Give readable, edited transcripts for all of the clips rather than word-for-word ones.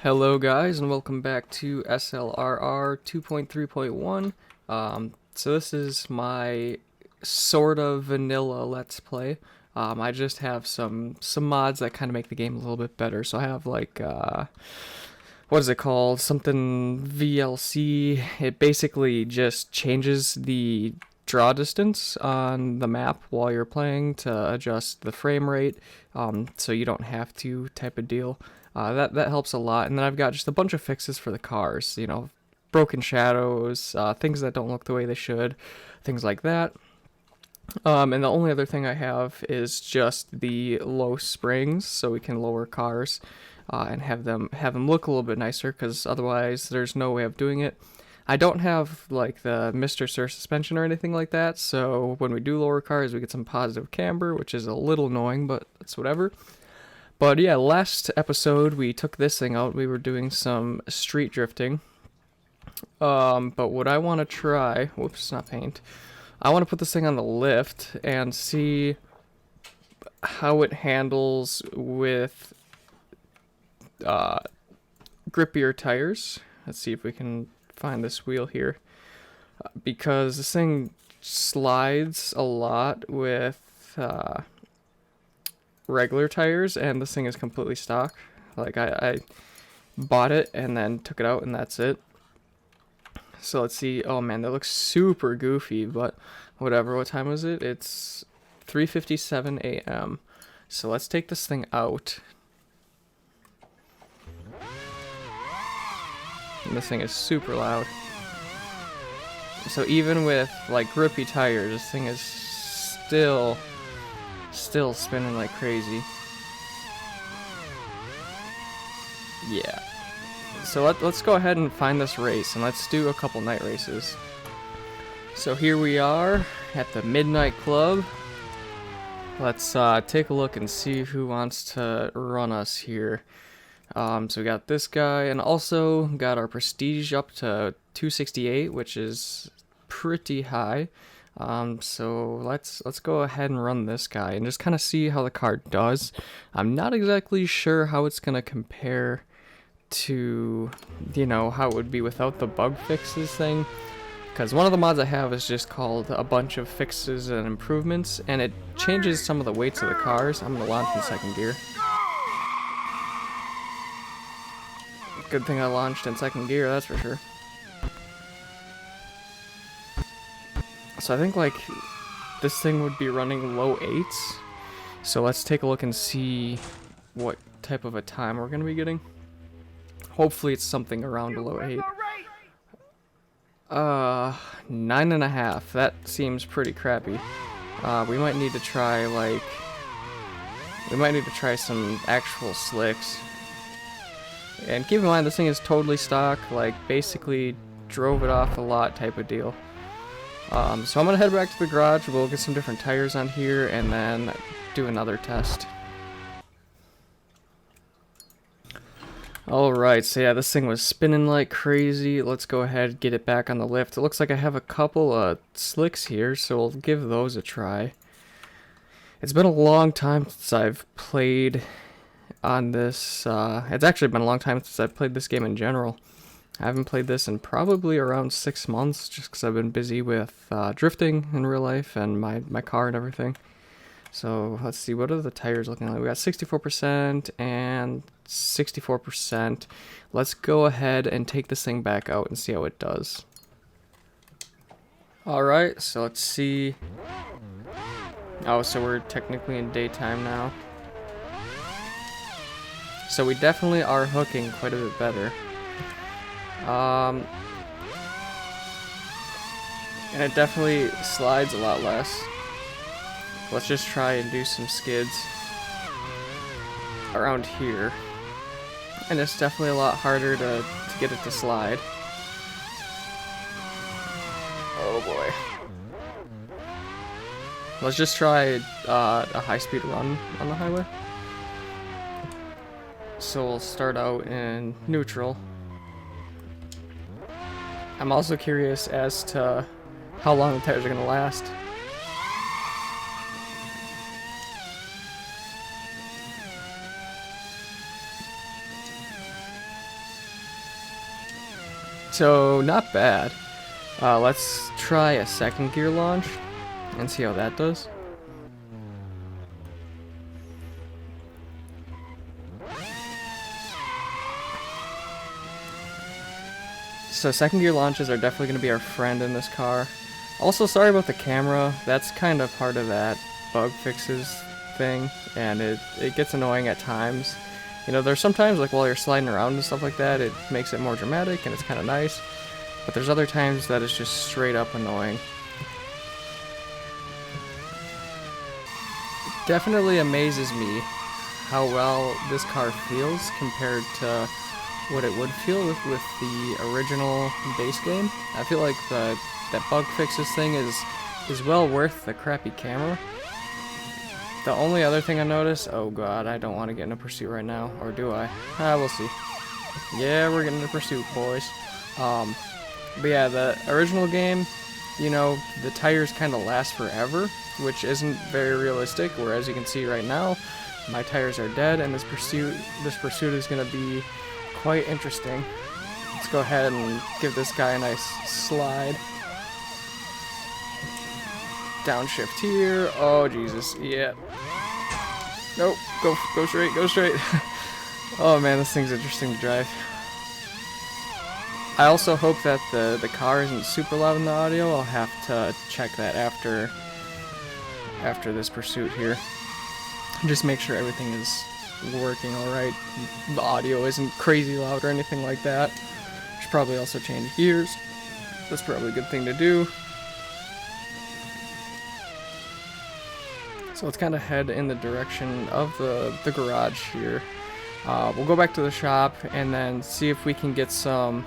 Hello guys and welcome back to SLRR 2.3.1. So this is my sort of vanilla Let's Play. I just have some mods that kind of make the game a little bit better. So I have like, what is it called? Something VLC. It basically just changes the draw distance on the map while you're playing to adjust the frame rate, so you don't have to type of deal. That helps a lot. And then I've got just a bunch of fixes for the cars, you know, broken shadows, things that don't look the way they should, things like that. And the only other thing I have is just the low springs, so we can lower cars and have them look a little bit nicer, because otherwise there's no way of doing it. I don't have like the Mr. Sir suspension or anything like that, so when we do lower cars we get some positive camber, which is a little annoying, but it's whatever. But yeah, last episode we took this thing out. We were doing some street drifting. But what I want to try, whoops, not paint. I want to put this thing on the lift and see how it handles with grippier tires. Let's see if we can find this wheel here, because this thing slides a lot with regular tires, and this thing is completely stock. Like I bought it and then took it out and that's it. So let's see. Oh man, that looks super goofy, but whatever. What time is it? It's 3:57 a.m. So let's take this thing out. And this thing is super loud. So even with like grippy tires, this thing is still spinning like crazy. Yeah. So let's go ahead and find this race, and let's do a couple night races. So here we are at the Midnight Club. Let's take a look and see who wants to run us here. So we got this guy, and also got our prestige up to 268, which is pretty high. So let's go ahead and run this guy and just kind of see how the car does. I'm not exactly sure how it's gonna compare to, you know, how it would be without the bug fixes thing, because one of the mods I have is just called a bunch of fixes and improvements, and it changes some of the weights of the cars. I'm gonna launch in second gear. Good thing I launched in second gear, that's for sure. So I think like this thing would be running low 8s. So let's take a look and see what type of a time we're gonna be getting. Hopefully it's something around a low 8. 9.5. That seems pretty crappy. We might need to try some actual slicks. And keep in mind, this thing is totally stock, like basically drove it off a lot type of deal. So I'm gonna head back to the garage. We'll get some different tires on here and then do another test. Alright, so yeah, this thing was spinning like crazy. Let's go ahead and get it back on the lift. It looks like I have a couple of slicks here, so we'll give those a try. It's been a long time since I've played on this. It's actually been a long time since I've played this game in general. I haven't played this in probably around 6 months, just because I've been busy with drifting in real life and my car and everything. So let's see, what are the tires looking like? We got 64% and 64%. Let's go ahead and take this thing back out and see how it does. Alright, so let's see. Oh, so we're technically in daytime now. So we definitely are hooking quite a bit better. And it definitely slides a lot less. Let's just try and do some skids around here. And it's definitely a lot harder to get it to slide. Oh boy. Let's just try a high-speed run on the highway. So we'll start out in neutral. I'm also curious as to how long the tires are going to last. So, not bad. Let's try a second gear launch and see how that does. So second gear launches are definitely going to be our friend in this car. Also, sorry about the camera. That's kind of part of that bug fixes thing, and it gets annoying at times. You know, there's sometimes, like, while you're sliding around and stuff like that, it makes it more dramatic, and it's kind of nice. But there's other times that it's just straight up annoying. It definitely amazes me how well this car feels compared to what it would feel with the original base game. I feel like that bug fixes thing is well worth the crappy camera. The only other thing I noticed, oh god, I don't want to get in a pursuit right now, or do I? We'll see. Yeah, we're getting in a pursuit, boys. But yeah, the original game, you know, the tires kind of last forever, which isn't very realistic, whereas you can see right now, my tires are dead, and this pursuit is going to be quite interesting. Let's go ahead and give this guy a nice slide. Downshift here. Oh Jesus, yeah. Nope, go straight, go straight. Oh man, this thing's interesting to drive. I also hope that the car isn't super loud in the audio. I'll have to check that after this pursuit here. Just make sure everything is working alright. The audio isn't crazy loud or anything like that. Should probably also change gears. That's probably a good thing to do. So let's kind of head in the direction of the garage here. We'll go back to the shop and then see if we can get some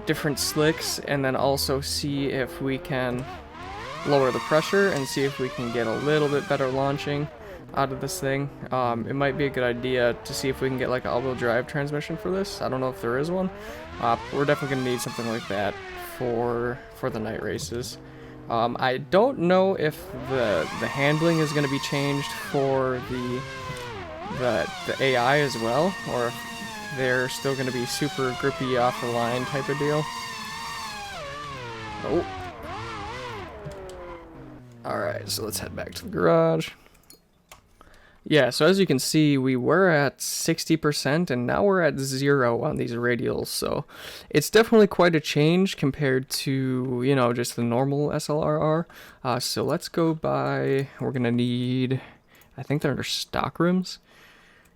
different slicks, and then also see if we can lower the pressure and see if we can get a little bit better launching out of this thing. It might be a good idea to see if we can get like an all-wheel drive transmission for this. I don't know if there is one. We're definitely going to need something like that for the night races. I don't know if the handling is going to be changed for the AI as well, or if they're still going to be super grippy off the line type of deal. Oh. Alright, so let's head back to the garage. Yeah, so as you can see, we were at 60% and now we're at 0 on these radials, so it's definitely quite a change compared to, you know, just the normal SLRR. So let's go by, we're going to need, I think they're under stock rims,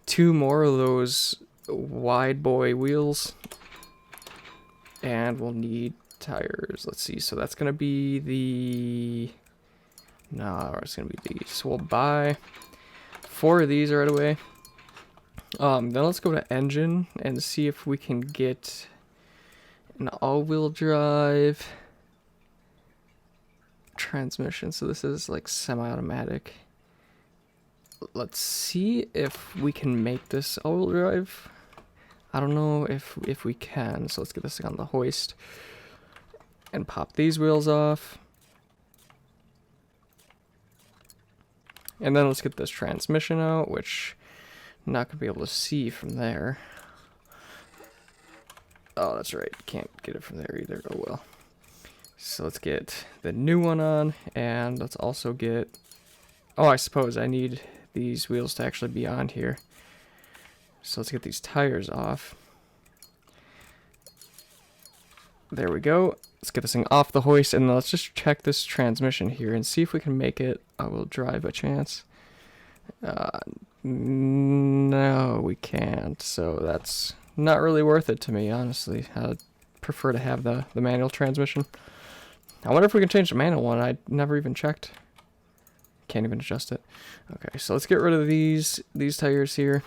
2 more of those wide boy wheels, and we'll need tires. Let's see, so that's going to be the, no, it's going to be these. So we'll buy 4 of these right away. Then let's go to engine and see if we can get an all-wheel drive transmission. So this is like semi-automatic. Let's see if we can make this all-wheel drive. I don't know if we can. So let's get this thing on the hoist and pop these wheels off. And then let's get this transmission out, which I'm not going to be able to see from there. Oh, that's right. Can't get it from there either. Oh, well. So let's get the new one on, and let's also get... Oh, I suppose I need these wheels to actually be on here. So let's get these tires off. There we go. Let's get this thing off the hoist, and let's just check this transmission here and see if we can make it all-wheel drive a chance. No, we can't. So that's not really worth it to me, honestly. I'd prefer to have the manual transmission. I wonder if we can change the manual one. I never even checked. Can't even adjust it. Okay, so let's get rid of these tires here.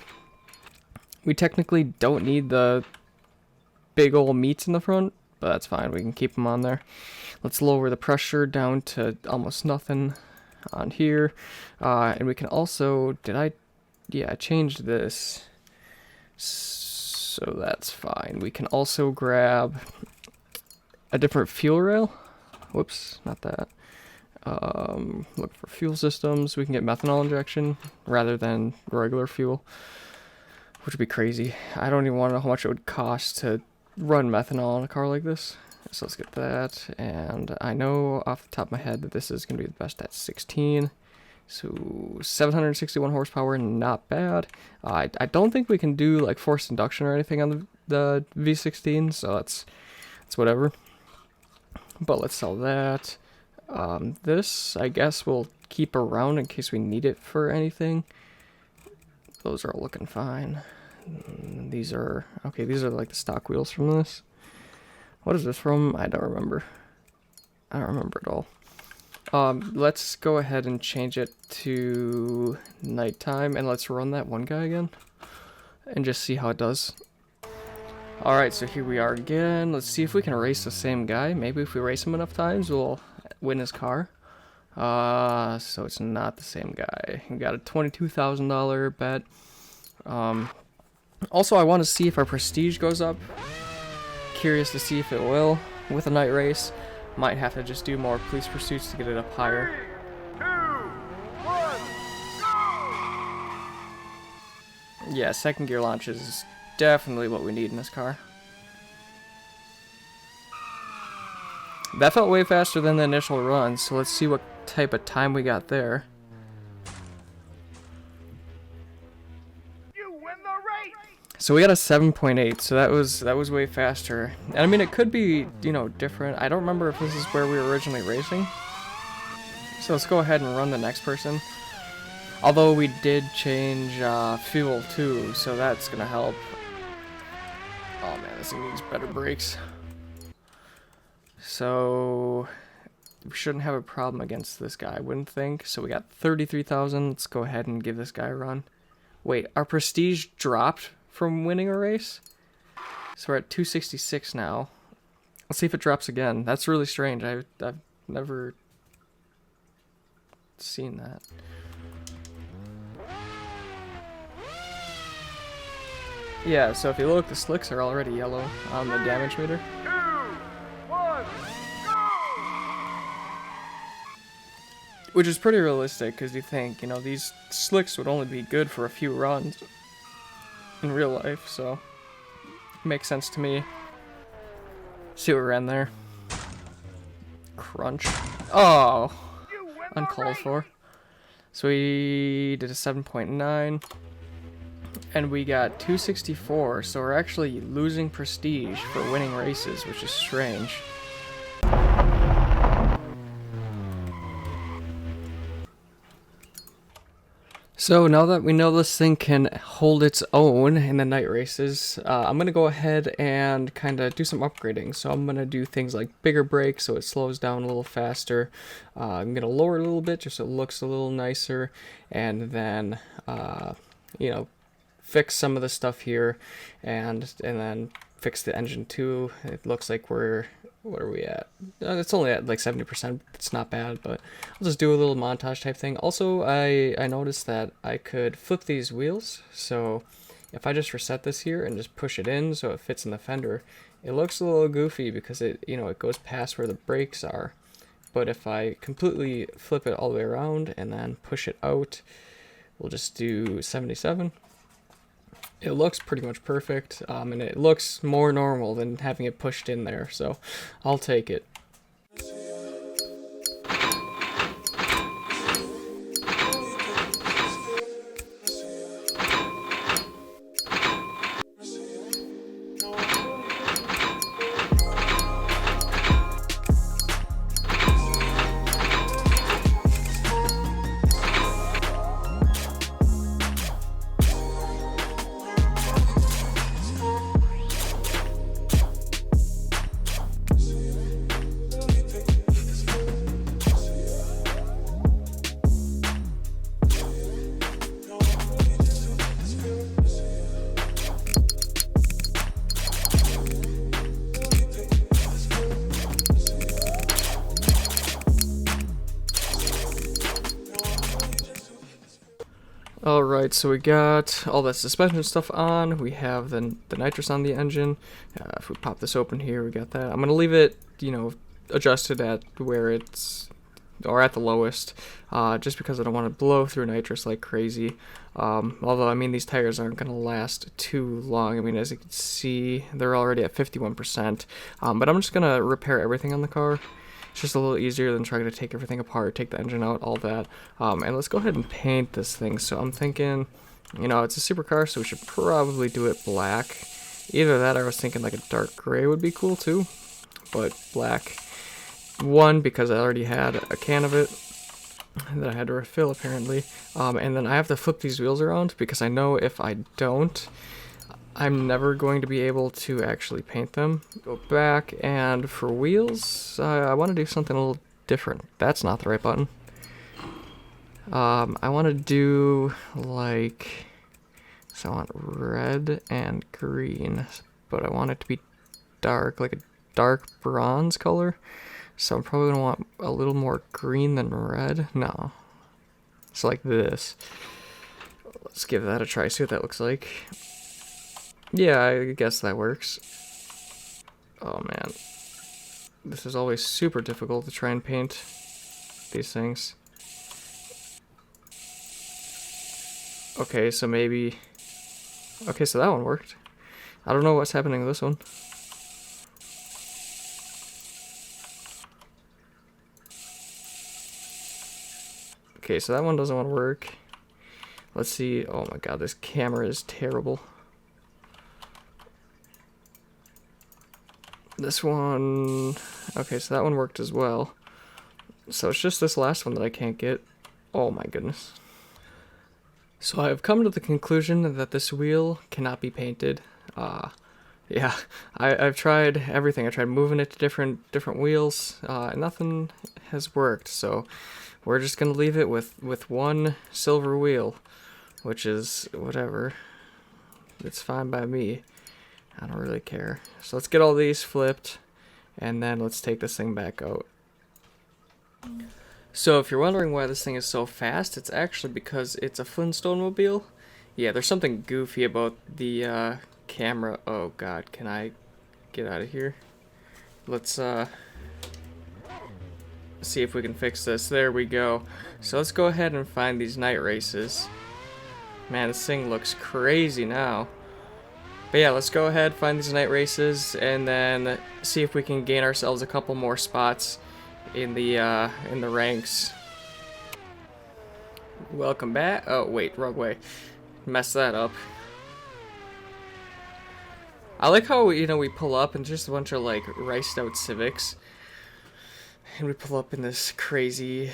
We technically don't need the big old meats in the front, but that's fine. We can keep them on there. Let's lower the pressure down to almost nothing on here. And we can also, I changed this. So that's fine. We can also grab a different fuel rail. Whoops, not that. Look for fuel systems. We can get methanol injection rather than regular fuel, which would be crazy. I don't even want to know how much it would cost to run methanol on a car like this. So let's get that, and I know off the top of my head that this is going to be the best at 16. So 761 horsepower, not bad. I don't think we can do like forced induction or anything on the V16, so that's whatever. But let's sell that. This, I guess, we'll keep around in case we need it for anything. Those are all looking fine. These are, okay, these are like the stock wheels from this. What is this from? I don't remember. I don't remember at all. Let's go ahead and change it to nighttime, and let's run that one guy again and just see how it does. Alright, so here we are again. Let's see if we can race the same guy. Maybe if we race him enough times, we'll win his car. So it's not the same guy. We got a $22,000 bet. Also, I want to see if our prestige goes up. Curious to see if it will with a night race. Might have to just do more police pursuits to get it up higher. 3, 2, 1, go! Yeah, second gear launches is definitely what we need in this car. That felt way faster than the initial run, so let's see what type of time we got there. So we got a 7.8, so that was way faster. And I mean, it could be, you know, different. I don't remember if this is where we were originally racing. So let's go ahead and run the next person. Although we did change fuel too, so that's gonna help. Oh man, this thing needs better brakes. So we shouldn't have a problem against this guy, I wouldn't think. So we got 33,000. Let's go ahead and give this guy a run. Wait, our prestige dropped from winning a race? So we're at 266 now. Let's see if it drops again. That's really strange. I've never seen that. Yeah, so if you look, the slicks are already yellow on the damage meter. 2, 1, go! Which is pretty realistic, because you think, you know, these slicks would only be good for a few runs in real life, so makes sense to me. See what we ran there. Crunch. Oh, uncalled for. So we did a 7.9, and we got 264, so we're actually losing prestige for winning races, which is strange. So now that we know this thing can hold its own in the night races, I'm going to go ahead and kind of do some upgrading. So I'm going to do things like bigger brakes so it slows down a little faster. I'm going to lower it a little bit just so it looks a little nicer. And then, you know, fix some of the stuff here and then fix the engine too. It looks like we're... What are we at? It's only at like 70%. It's not bad, but I'll just do a little montage type thing. Also, I noticed that I could flip these wheels. So if I just reset this here and just push it in so it fits in the fender, it looks a little goofy because it, you know, it goes past where the brakes are. But if I completely flip it all the way around and then push it out, we'll just do 77. It looks pretty much perfect, and it looks more normal than having it pushed in there, so I'll take it. Alright, so we got all that suspension stuff on. We have the nitrous on the engine. If we pop this open here, we got that. I'm going to leave it, you know, adjusted at where it's or at the lowest, just because I don't want to blow through nitrous like crazy. Although, I mean, these tires aren't going to last too long. I mean, as you can see, they're already at 51%. But I'm just going to repair everything on the car. It's just a little easier than trying to take everything apart, take the engine out, all that. And let's go ahead and paint this thing. So I'm thinking, you know, it's a supercar, so we should probably do it black. Either that, or I was thinking like a dark gray would be cool too. But black. One, because I already had a can of it that I had to refill apparently. And then I have to flip these wheels around because I know if I don't, I'm never going to be able to actually paint them. Go back, and for wheels, I want to do something a little different. That's not the right button. I want to do like, so I want red and green, but I want it to be dark, like a dark bronze color. So I'm probably gonna want a little more green than red. No, it's like this. Let's give that a try, see what that looks like. Yeah, I guess that works. Oh man, this is always super difficult to try and paint these things. Okay, so maybe, okay, so that one worked. I don't know what's happening with this one. Okay, so that one doesn't want to work. Let's see. Oh my god, this camera is terrible. This one... Okay, so that one worked as well. So it's just this last one that I can't get. Oh my goodness. So I've come to the conclusion that this wheel cannot be painted. Yeah, I've tried everything. I tried moving it to different wheels. Nothing has worked, so we're just gonna leave it with one silver wheel, which is whatever. It's fine by me. I don't really care. So let's get all these flipped, and then let's take this thing back out. So if you're wondering why this thing is so fast, it's actually because it's a Flintstone mobile. Yeah, there's something goofy about the camera. Oh god, can I get out of here? Let's see if we can fix this. There we go. So let's go ahead and find these night races. Man, this thing looks crazy now. But yeah, let's go ahead, find these night races, and then see if we can gain ourselves a couple more spots in the ranks. Welcome back. Oh wait, wrong way. Messed that up. I like how, you know, we pull up and just a bunch of like riced out Civics, and we pull up in this crazy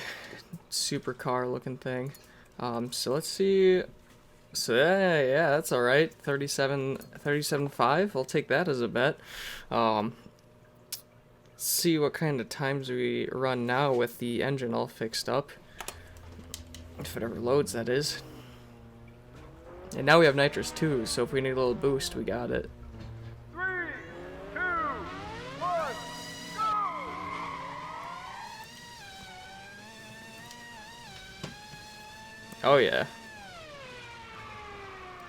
supercar looking thing. So let's see. So yeah, that's all right. 37.5. I'll take that as a bet. See what kind of times we run now with the engine all fixed up, if it ever loads, that is. And now we have nitrous too, so if we need a little boost, we got it. 3, 2, 1, go! Oh yeah.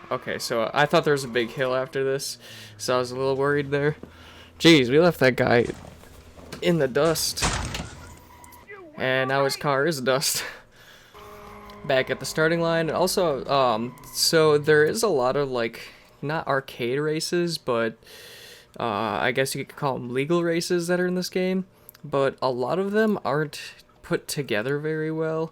Okay, so I thought there was a big hill after this, so I was a little worried there. Jeez, we left that guy in the dust, and now his car is dust. Back at the starting line, and also, so there is a lot of, like, not arcade races, but, I guess you could call them legal races that are in this game, but a lot of them aren't put together very well.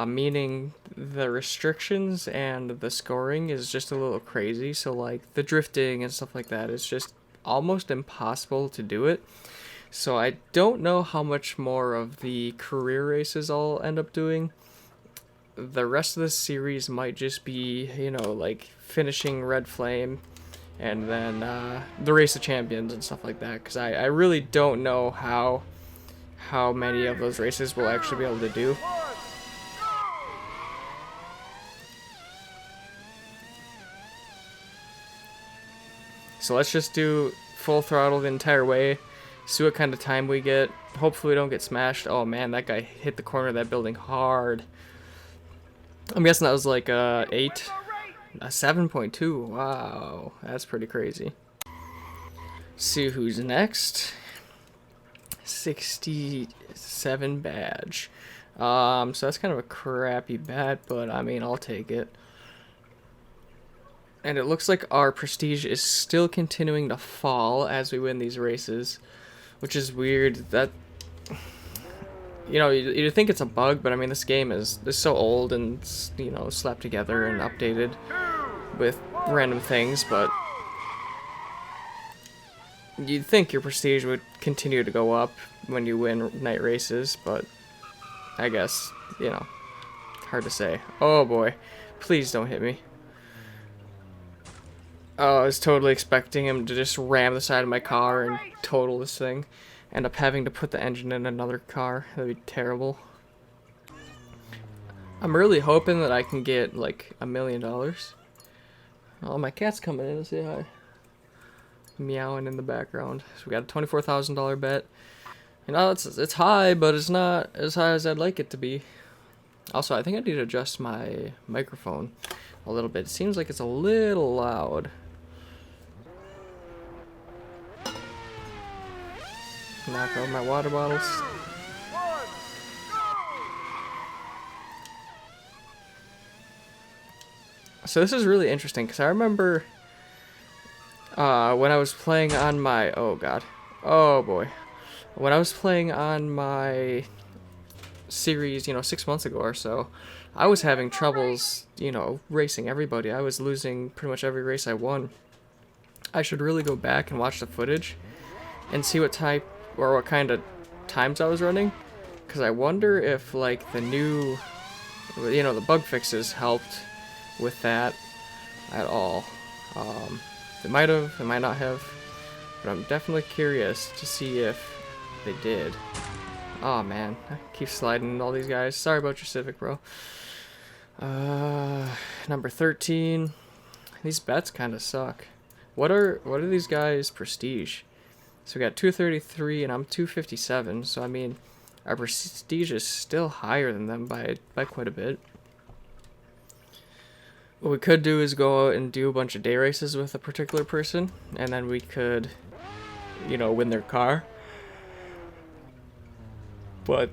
Meaning the restrictions and the scoring is just a little crazy. So like the drifting and stuff like that is just almost impossible to do it. So I don't know how much more of the career races I'll end up doing. The rest of this series might just be, you know, like finishing Red Flame and then the Race of Champions and stuff like that. Because I really don't know how many of those races we'll actually be able to do. So let's just do full throttle the entire way, see what kind of time we get. Hopefully we don't get smashed. Oh man, that guy hit the corner of that building hard. I'm guessing that was like a 8, a 7.2. Wow, that's pretty crazy. See who's next. 67 badge. So that's kind of a crappy bet, but I mean, I'll take it. And it looks like our prestige is still continuing to fall as we win these races, which is weird. That, you know, you think it's a bug, but I mean, this game is so old and, you know, slapped together and updated with random things, but you'd think your prestige would continue to go up when you win night races, but I guess, you know, hard to say. Oh boy, please don't hit me. Oh, I was totally expecting him to just ram the side of my car and total this thing. End up having to put the engine in another car. That'd be terrible. I'm really hoping that I can get like $1 million. Oh, my cat's coming in to say hi. Meowing in the background. So we got a $24,000 bet. You know, it's high, but it's not as high as I'd like it to be. Also, I think I need to adjust my microphone a little bit. It seems like it's a little loud. Knock out my water bottles. So this is really interesting because I remember when I was playing on my, oh god, oh boy, when I was playing on my series, you know, 6 months ago or so, I was having troubles, you know, racing everybody. I was losing pretty much every race I won. I should really go back and watch the footage and see what type or what kind of times I was running, because I wonder if like the new, you know, the bug fixes helped with that at all. They might have, they might not have, but I'm definitely curious to see if they did. Oh man, I keep sliding into all these guys. Sorry about your Civic, bro. Number 13. These bets kind of suck. What are these guys' prestige? So we got 233 and I'm 257. So I mean, our prestige is still higher than them by quite a bit. What we could do is go out and do a bunch of day races with a particular person, and then we could, you know, win their car. But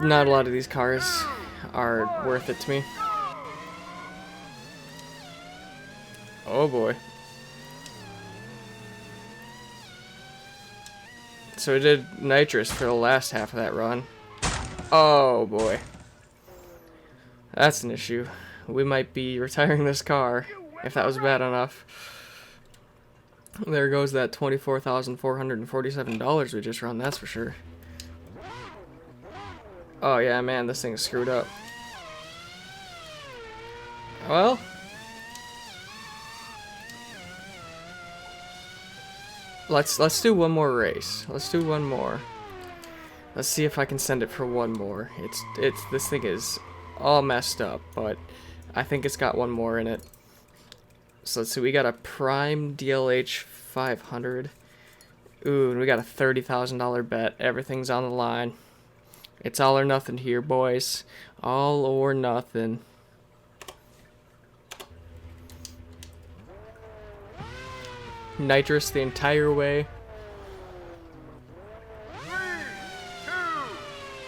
not a lot of these cars are worth it to me. Oh boy. So we did nitrous for the last half of that run. Oh boy. That's an issue. We might be retiring this car if that was bad enough. There goes that $24,447 we just run, that's for sure. Oh yeah, man, this thing's screwed up. Well, let's do one more race. Let's do one more. Let's see if I can send it for one more. This thing is all messed up, but I think it's got one more in it. So let's see, we got a Prime DLH 500. Ooh, and we got a $30,000 bet. Everything's on the line. It's all or nothing here, boys. All or nothing. Nitrous the entire way. 3, 2,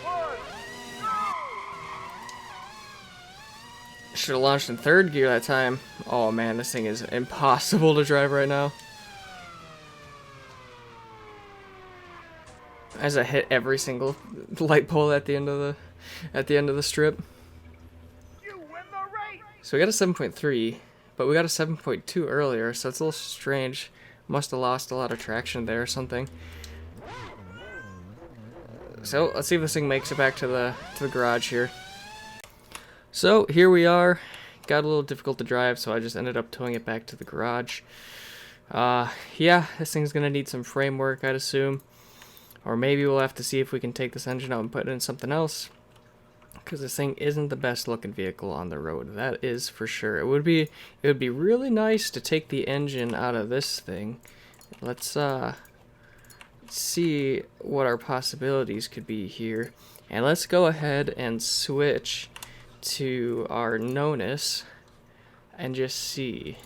1, go! Should have launched in third gear that time. Oh man, this thing is impossible to drive right now. As I hit every single light pole at the end of the strip. You win the race! So we got a 7.3, but we got a 7.2 earlier, so it's a little strange. Must have lost a lot of traction there or something. So let's see if this thing makes it back to the garage here. So here we are. Got a little difficult to drive, so I just ended up towing it back to the garage. Yeah, this thing's gonna need some framework, I'd assume. Or maybe we'll have to see if we can take this engine out and put it in something else. Because this thing isn't the best looking vehicle on the road, that is for sure. It would be really nice to take the engine out of this thing. Let's see what our possibilities could be here. And let's go ahead and switch to our Nonus and just see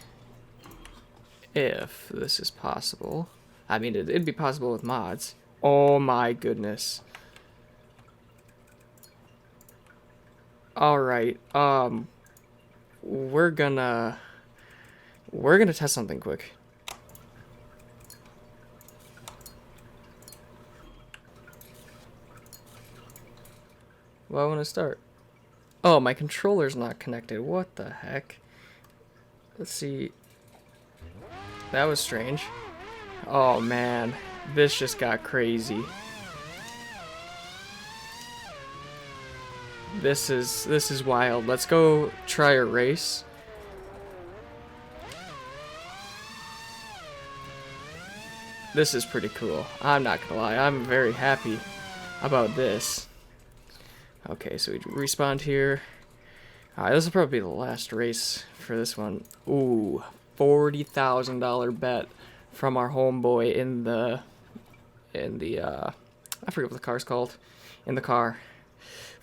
if this is possible. I mean, it'd be possible with mods. Oh my goodness. Alright, we're gonna test something quick. Well, I want to start. Oh, my controller's not connected. What the heck? Let's see. That was strange. Oh man, this just got crazy. This is wild. Let's go try a race. This is pretty cool. I'm not gonna lie, I'm very happy about this. Okay, so we respawned here. Alright, this will probably be the last race for this one. Ooh, $40,000 bet from our homeboy in the I forget what the car's called. In the car.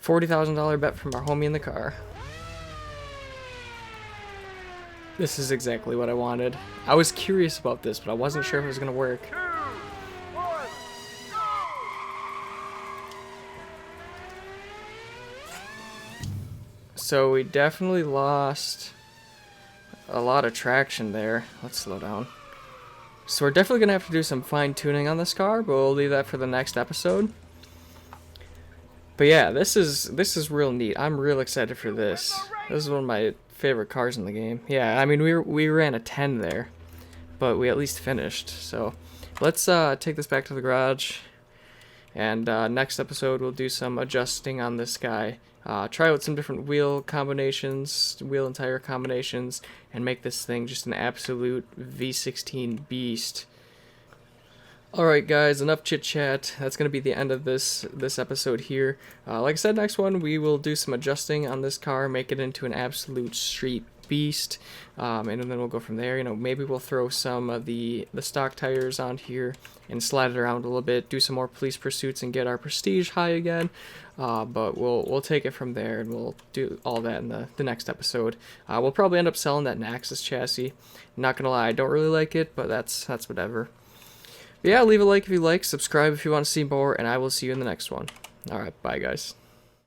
$40,000 bet from our homie in the car. This is exactly what I wanted. I was curious about this, but I wasn't sure if it was gonna work. 2, 1, go! So we definitely lost a lot of traction there. Let's slow down. So we're definitely gonna have to do some fine tuning on this car, but we'll leave that for the next episode. But yeah, this is real neat. I'm real excited for this. This is one of my favorite cars in the game. Yeah, I mean we ran a 10 there, but we at least finished. So let's take this back to the garage, and next episode we'll do some adjusting on this guy. Try out some different wheel combinations, wheel and tire combinations, and make this thing just an absolute V16 beast. Alright guys, enough chit chat. That's going to be the end of this episode here. Like I said, next one we will do some adjusting on this car, make it into an absolute street beast, and then we'll go from there. You know, maybe we'll throw some of the stock tires on here and slide it around a little bit, do some more police pursuits and get our prestige high again. But we'll take it from there, and we'll do all that in the next episode. We'll probably end up selling that Naxas chassis. Not gonna lie, I don't really like it, but that's whatever. But yeah, leave a like if you like, subscribe if you want to see more, and I will see you in the next one. Alright, bye guys.